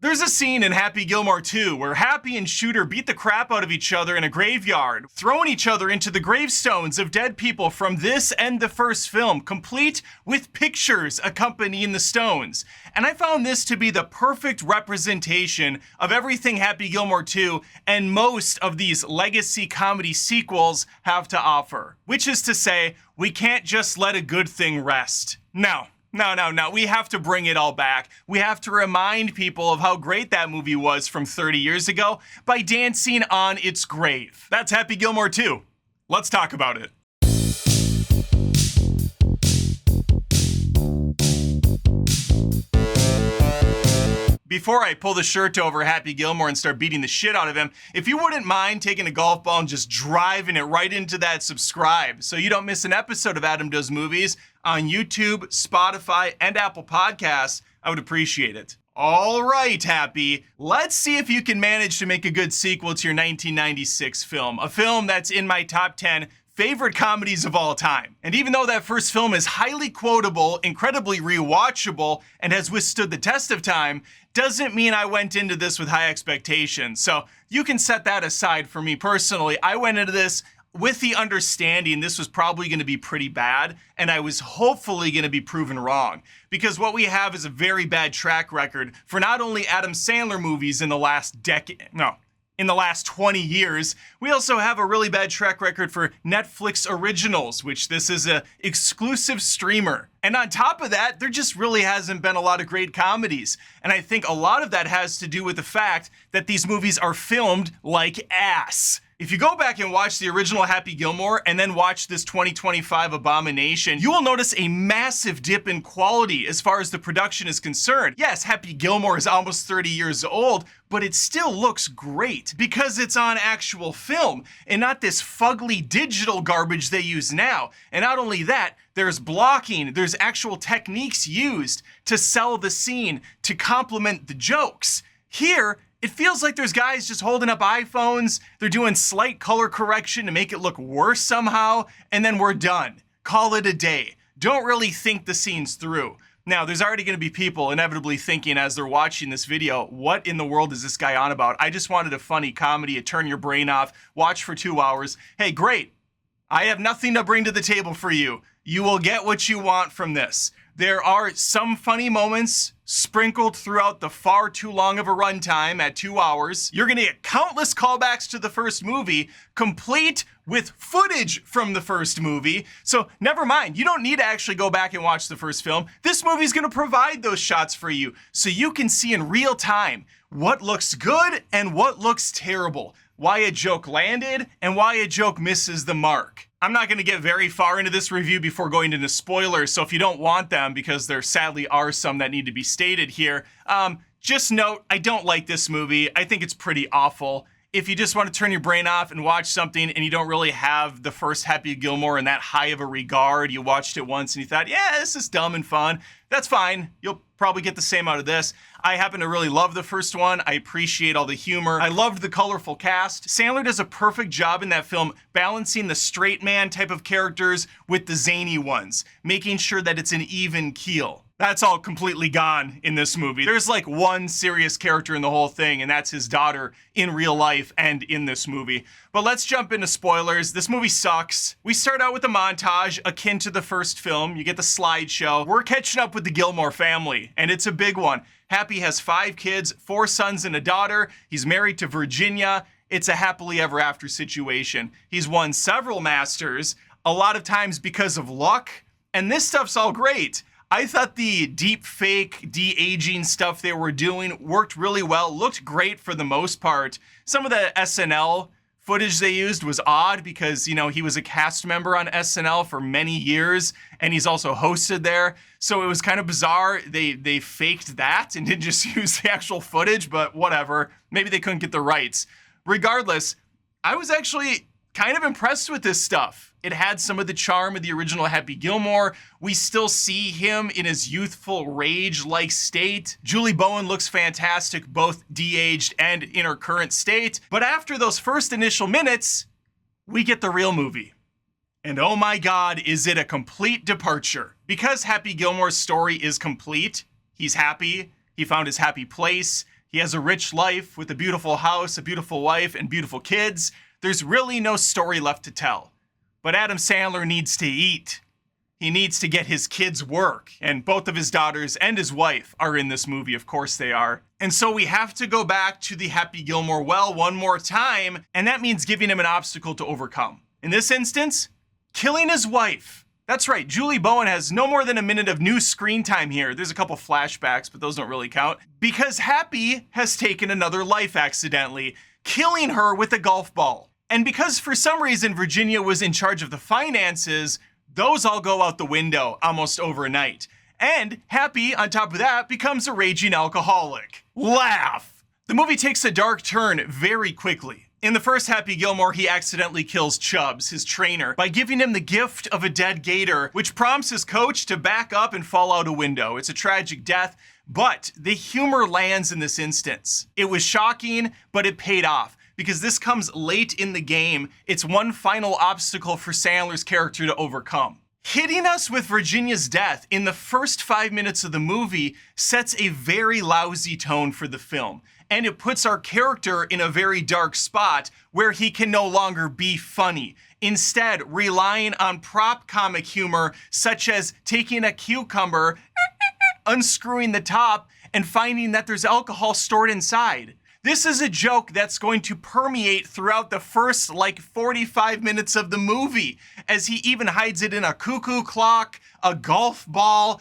There's a scene in Happy Gilmore 2 where Happy and Shooter beat the crap out of each other in a graveyard, throwing each other into the gravestones of dead people from this and the first film, complete with pictures accompanying the stones. And I found this to be the perfect representation of everything Happy Gilmore 2 and most of these legacy comedy sequels have to offer. Which is to say, we can't just let a good thing rest. No. We have to bring it all back. We have to remind people of how great that movie was from 30 years ago by dancing on its grave. That's Happy Gilmore 2. Let's talk about it. Before I pull the shirt over Happy Gilmore and start beating the shit out of him, if you wouldn't mind taking a golf ball and just driving it right into that subscribe so you don't miss an episode of Adam Does Movies on YouTube, Spotify, and Apple Podcasts, I would appreciate it. All right, Happy, let's see if you can manage to make a good sequel to your 1996 film, a film that's in my top 10 favorite comedies of all time. And even though that first film is highly quotable, incredibly rewatchable, and has withstood the test of time, doesn't mean I went into this with high expectations. So you can set that aside for me personally. I went into this with the understanding this was probably going to be pretty bad, and I was hopefully going to be proven wrong. Because what we have is a very bad track record for not only Adam Sandler movies in the last in the last 20 years, we also have a really bad track record for Netflix originals, which this is a exclusive streamer. And on top of that, there just really hasn't been a lot of great comedies. And I think a lot of that has to do with the fact that these movies are filmed like ass. If you go back and watch the original Happy Gilmore and then watch this 2025 abomination, you will notice a massive dip in quality as far as the production is concerned. Yes, Happy Gilmore is almost 30 years old, but it still looks great because it's on actual film and not this fugly digital garbage they use now. And not only that, there's blocking, there's actual techniques used to sell the scene, to complement the jokes. Here, it feels like there's guys just holding up iPhones, they're doing slight color correction to make it look worse somehow, and then we're done. Call it a day. Don't really think the scenes through. Now, there's already going to be people inevitably thinking as they're watching this video, what in the world is this guy on about? I just wanted a funny comedy, a turn your brain off, watch for 2 hours. Hey, great. I have nothing to bring to the table for you. You will get what you want from this. There are some funny moments sprinkled throughout the far too long of a runtime at 2 hours. You're gonna get countless callbacks to the first movie, complete with footage from the first movie. So never mind, you don't need to actually go back and watch the first film. This movie's gonna provide those shots for you so you can see in real time what looks good and what looks terrible, why a joke landed and why a joke misses the mark. I'm not going to get very far into this review before going into spoilers, so if you don't want them, because there sadly are some that need to be stated here, just note, I don't like this movie. I think it's pretty awful. If you just want to turn your brain off and watch something and you don't really have the first Happy Gilmore in that high of a regard, you watched it once and you thought, yeah, this is dumb and fun, that's fine. You'll probably get the same out of this. I happen to really love the first one. I appreciate all the humor. I loved the colorful cast. Sandler does a perfect job in that film balancing the straight man type of characters with the zany ones, making sure that it's an even keel. That's all completely gone in this movie. There's like one serious character in the whole thing, and that's his daughter in real life and in this movie. But let's jump into spoilers. This movie sucks. We start out with a montage akin to the first film. You get the slideshow. We're catching up with the Gilmore family, and it's a big one. Happy has 5 kids, 4 sons and a daughter. He's married to Virginia. It's a happily ever after situation. He's won several Masters, a lot of times because of luck, and this stuff's all great. I thought the deep fake de-aging stuff they were doing worked really well, looked great for the most part. Some of the SNL footage they used was odd because, you know, he was a cast member on SNL for many years and he's also hosted there. So it was kind of bizarre. They faked that and didn't just use the actual footage, but whatever. Maybe they couldn't get the rights. Regardless, I was actually kind of impressed with this stuff. It had some of the charm of the original Happy Gilmore. We still see him in his youthful rage-like state. Julie Bowen looks fantastic, both de-aged and in her current state. But after those first initial minutes, we get the real movie. And oh my God, is it a complete departure. Because Happy Gilmore's story is complete, he's happy, he found his happy place, He has a rich life with a beautiful house, a beautiful wife, and beautiful kids. There's really no story left to tell. But Adam Sandler needs to eat. He needs to get his kids work. And both of his daughters and his wife are in this movie, of course they are. And so we have to go back to the Happy Gilmore well one more time, and that means giving him an obstacle to overcome. In this instance, killing his wife. That's right, Julie Bowen has no more than a minute of new screen time here. There's a couple flashbacks, but those don't really count. Because Happy has taken another life accidentally, killing her with a golf ball. And because for some reason Virginia was in charge of the finances, those all go out the window almost overnight. And Happy, on top of that, becomes a raging alcoholic. Laugh! The movie takes a dark turn very quickly. In the first Happy Gilmore, he accidentally kills Chubbs, his trainer, by giving him the gift of a dead gator, which prompts his coach to back up and fall out a window. It's a tragic death, but the humor lands in this instance. It was shocking, but it paid off. Because this comes late in the game, it's one final obstacle for Sandler's character to overcome. Hitting us with Virginia's death in the first 5 minutes of the movie sets a very lousy tone for the film, and it puts our character in a very dark spot where he can no longer be funny, instead relying on prop comic humor such as taking a cucumber, unscrewing the top, and finding that there's alcohol stored inside. This is a joke that's going to permeate throughout the first 45 minutes of the movie, as he even hides it in a cuckoo clock, a golf ball,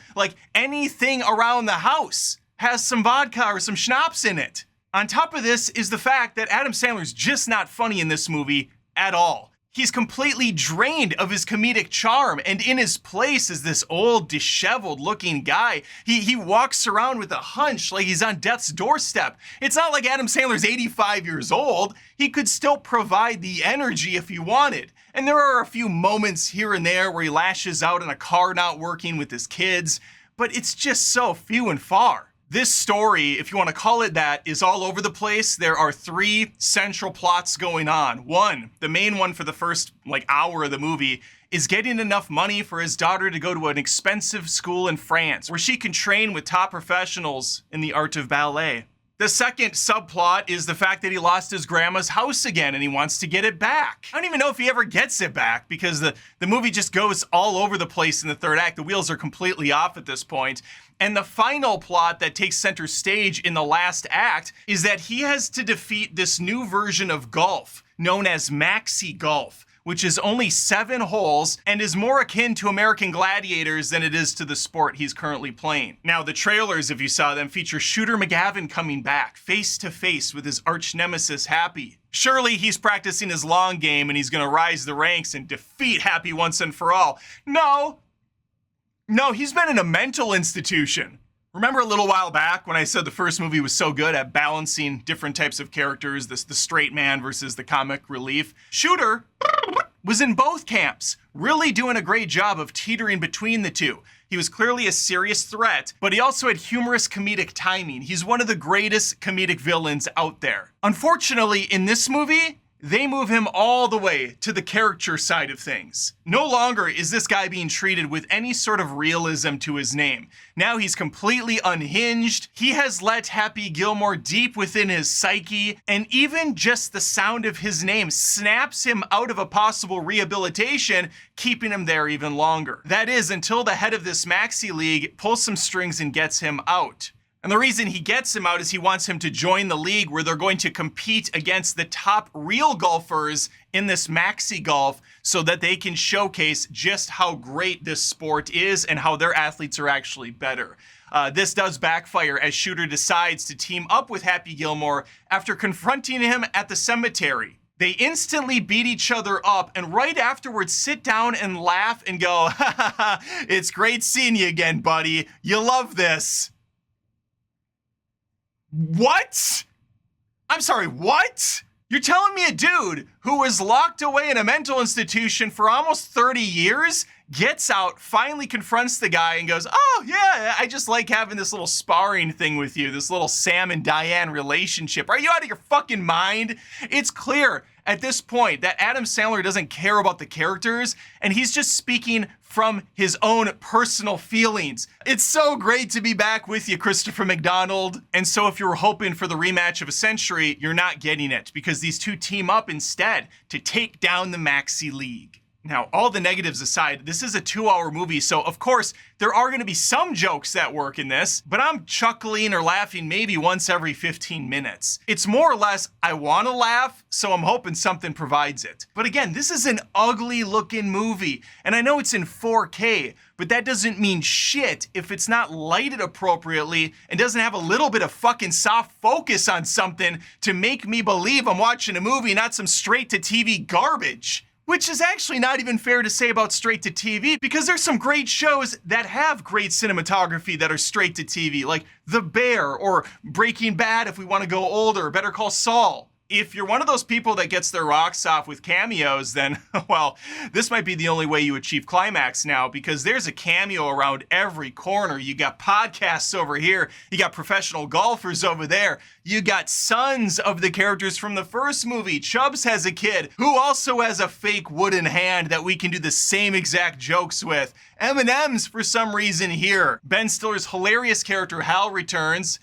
anything around the house has some vodka or some schnapps in it. On top of this is the fact that Adam Sandler's just not funny in this movie at all. He's completely drained of his comedic charm, and in his place is this old, disheveled looking guy. He walks around with a hunch like he's on death's doorstep. It's not like Adam Sandler's 85 years old. He could still provide the energy if he wanted. And there are a few moments here and there where he lashes out on a car not working with his kids, but it's just so few and far. This story, if you want to call it that, is all over the place. There are 3 central plots going on. One, the main one for the first hour of the movie, is getting enough money for his daughter to go to an expensive school in France where she can train with top professionals in the art of ballet. The second subplot is the fact that he lost his grandma's house again and he wants to get it back. I don't even know if he ever gets it back because the movie just goes all over the place in the third act. The wheels are completely off at this point. And the final plot that takes center stage in the last act is that he has to defeat this new version of golf known as Maxi golf, which is only 7 holes and is more akin to American Gladiators than it is to the sport he's currently playing. Now, the trailers, if you saw them, feature Shooter McGavin coming back face to face with his arch nemesis, Happy. Surely he's practicing his long game and he's gonna rise the ranks and defeat Happy once and for all. No, he's been in a mental institution. Remember a little while back when I said the first movie was so good at balancing different types of characters, the straight man versus the comic relief? Shooter was in both camps, really doing a great job of teetering between the two. He was clearly a serious threat, but he also had humorous comedic timing. He's one of the greatest comedic villains out there. Unfortunately, in this movie, they move him all the way to the character side of things. No longer is this guy being treated with any sort of realism to his name. Now he's completely unhinged. He has let Happy Gilmore deep within his psyche, and even just the sound of his name snaps him out of a possible rehabilitation, keeping him there even longer. That is, until the head of this Maxi League pulls some strings and gets him out. And the reason he gets him out is he wants him to join the league where they're going to compete against the top real golfers in this Maxi golf so that they can showcase just how great this sport is and how their athletes are actually better. This does backfire as Shooter decides to team up with Happy Gilmore after confronting him at the cemetery. They instantly beat each other up and right afterwards sit down and laugh and go, "Ha ha ha, it's great seeing you again, buddy. You love this." What? I'm sorry, what? You're telling me a dude who was locked away in a mental institution for almost 30 years gets out, finally confronts the guy and goes, "Oh yeah, I just like having this little sparring thing with you, this little Sam and Diane relationship. Are you out of your fucking mind?" It's clear at this point that Adam Sandler doesn't care about the characters and he's just speaking from his own personal feelings. It's so great to be back with you, Christopher McDonald. And so if you were hoping for the rematch of a century, you're not getting it because these two team up instead to take down the Maxi League. Now, all the negatives aside, this is a 2-hour movie, so of course, there are gonna be some jokes that work in this, but I'm chuckling or laughing maybe once every 15 minutes. It's more or less, I wanna laugh, so I'm hoping something provides it. But again, this is an ugly looking movie, and I know it's in 4K, but that doesn't mean shit if it's not lighted appropriately and doesn't have a little bit of fucking soft focus on something to make me believe I'm watching a movie, not some straight-to-TV garbage. Which is actually not even fair to say about straight to TV because there's some great shows that have great cinematography that are straight to TV, like The Bear or Breaking Bad if we want to go older, Better Call Saul. If you're one of those people that gets their rocks off with cameos, then, well, this might be the only way you achieve climax now because there's a cameo around every corner. You got podcasts over here. You got professional golfers over there. You got sons of the characters from the first movie. Chubbs has a kid who also has a fake wooden hand that we can do the same exact jokes with. M&M's for some reason here. Ben Stiller's hilarious character Hal returns,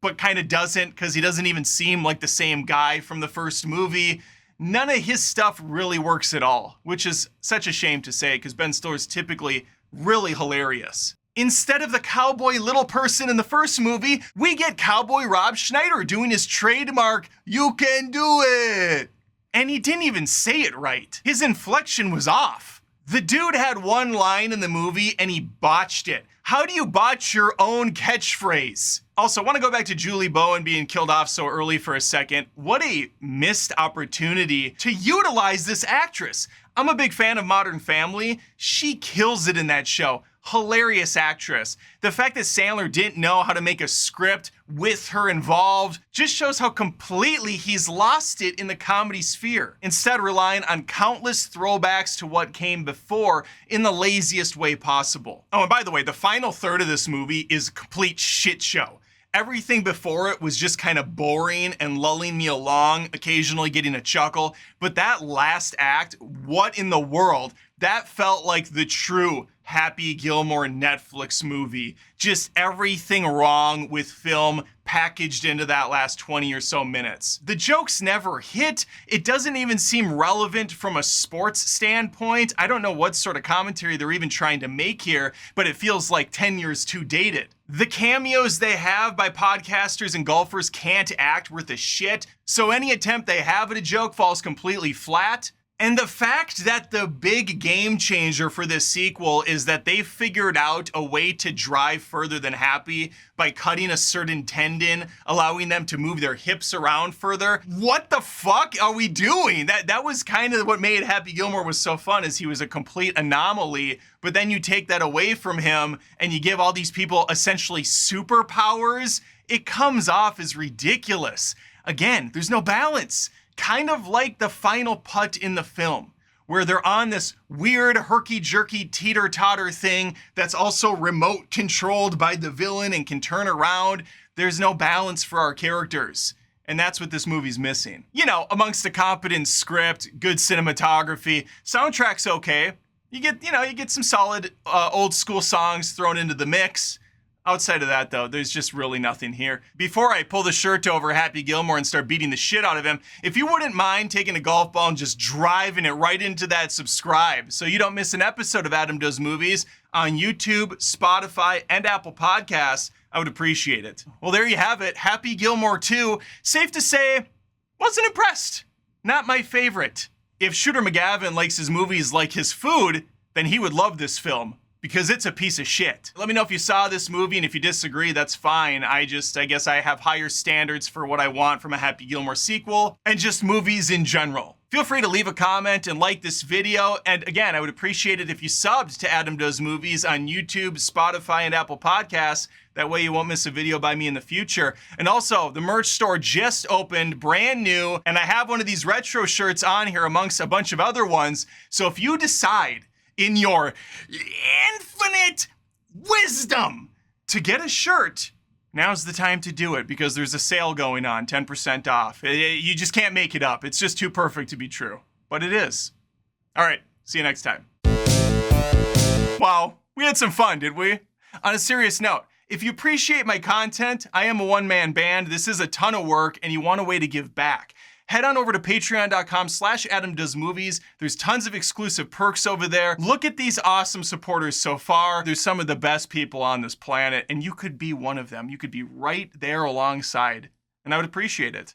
but kind of doesn't because he doesn't even seem like the same guy from the first movie. None of his stuff really works at all, which is such a shame to say because Ben Stiller's typically really hilarious. Instead of the cowboy little person in the first movie, we get cowboy Rob Schneider doing his trademark, "You can do it." And he didn't even say it right. His inflection was off. The dude had one line in the movie and he botched it. How do you botch your own catchphrase? Also, I want to go back to Julie Bowen being killed off so early for a second. What a missed opportunity to utilize this actress. I'm a big fan of Modern Family. She kills it in that show. Hilarious actress. The fact that Sandler didn't know how to make a script with her involved just shows how completely he's lost it in the comedy sphere, instead relying on countless throwbacks to what came before in the laziest way possible. Oh, and by the way, the final third of this movie is a complete shit show. Everything before it was just kind of boring and lulling me along, occasionally getting a chuckle. But that last act, what in the world? That felt like the true Happy Gilmore Netflix movie. Just everything wrong with film packaged into that last 20 or so minutes. The jokes never hit. It doesn't even seem relevant from a sports standpoint. I don't know what sort of commentary they're even trying to make here, but it feels like 10 years too dated. The cameos they have by podcasters and golfers can't act worth a shit, so any attempt they have at a joke falls completely flat. And the fact that the big game changer for this sequel is that they figured out a way to drive further than Happy by cutting a certain tendon, allowing them to move their hips around further. What the fuck are we doing? That was kind of what made Happy Gilmore was so fun, is he was a complete anomaly, but then you take that away from him and you give all these people essentially superpowers. It comes off as ridiculous. Again, there's no balance. Kind of like the final putt in the film, where they're on this weird herky-jerky teeter-totter thing that's also remote controlled by the villain and can turn around. There's no balance for our characters. And that's what this movie's missing. You know, amongst a competent script, good cinematography, soundtrack's okay. You get some solid old school songs thrown into the mix. Outside of that, though, there's just really nothing here. Before I pull the shirt over Happy Gilmore and start beating the shit out of him, if you wouldn't mind taking a golf ball and just driving it right into that subscribe so you don't miss an episode of Adam Does Movies on YouTube, Spotify, and Apple Podcasts, I would appreciate it. Well, there you have it. Happy Gilmore 2. Safe to say, wasn't impressed. Not my favorite. If Shooter McGavin likes his movies like his food, then he would love this film, because it's a piece of shit. Let me know if you saw this movie, and if you disagree, that's fine. I guess I have higher standards for what I want from a Happy Gilmore sequel, and just movies in general. Feel free to leave a comment and like this video, and again, I would appreciate it if you subbed to Adam Does Movies on YouTube, Spotify, and Apple Podcasts. That way you won't miss a video by me in the future. And also, the merch store just opened, brand new, and I have one of these retro shirts on here amongst a bunch of other ones. So if you decide in your infinite wisdom to get a shirt Now's the time to do it because there's a sale going on, 10% off. You just can't make it up. It's just too perfect to be true. But it is. All right, see you next time. Wow, we had some fun, did we? On a serious note, if you appreciate my content, I am a one-man band. This is a ton of work, and you want a way to give back. Head on over to patreon.com/AdamDoesMovies. There's tons of exclusive perks over there. Look at these awesome supporters so far. There's some of the best people on this planet, and you could be one of them. You could be right there alongside, and I would appreciate it.